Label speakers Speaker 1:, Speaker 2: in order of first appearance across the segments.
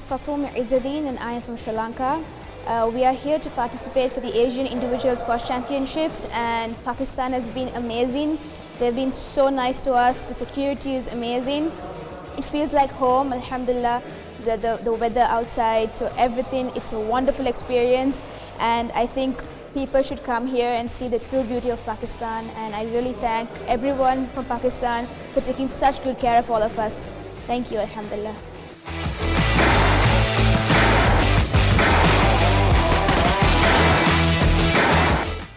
Speaker 1: Fatum Izzuddin and I am from Sri Lanka. We are here to participate for the Asian Individual Squash Championships, and Pakistan has been amazing. They've been so nice to us. The security is amazing. It feels like home, alhamdulillah. The weather outside, to everything, it's a wonderful experience, and I think people should come here and see the true beauty of Pakistan, and I really thank everyone from Pakistan for taking such good care of all of us. Thank you, alhamdulillah.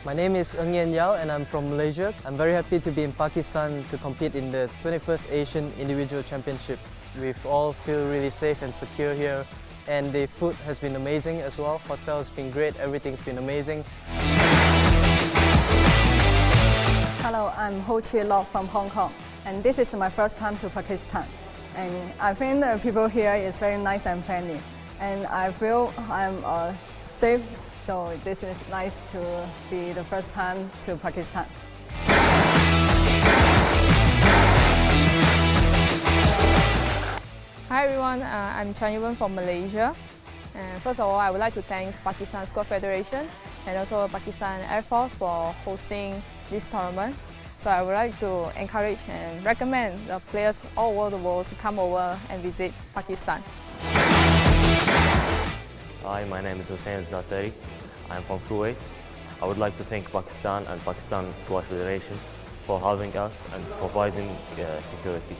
Speaker 2: My name is Onyyan Yau and I'm from Malaysia. I'm very happy to be in Pakistan to compete in the 21st Asian Individual Championship. We all feel really safe and secure here, and the food has been amazing as well. Hotel's been great, everything's been amazing.
Speaker 3: Hello, I'm Ho Chi Lok from Hong Kong, and this is my first time to Pakistan. And I think the people here is very nice and friendly, and I feel I'm safe. So this is nice to be the first time to Pakistan.
Speaker 4: Hi everyone, I'm Chanyun from Malaysia. And first of all, I would like to thank Pakistan Squash Federation and also Pakistan Air Force for hosting this tournament. So I would like to encourage and recommend the players all over the world to come over and visit Pakistan.
Speaker 5: Hi, my name is Hussein Zatari. I'm from Kuwait. I would like to thank Pakistan and Pakistan Squash Federation for having us and providing security.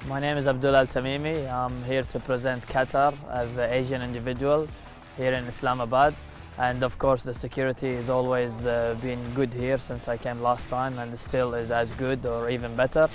Speaker 6: My name is Abdul Al-Tamimi. I'm here to present Qatar as the Asian individuals here in Islamabad. And of course the security has always been good here since I came last time, and still is as good or even better.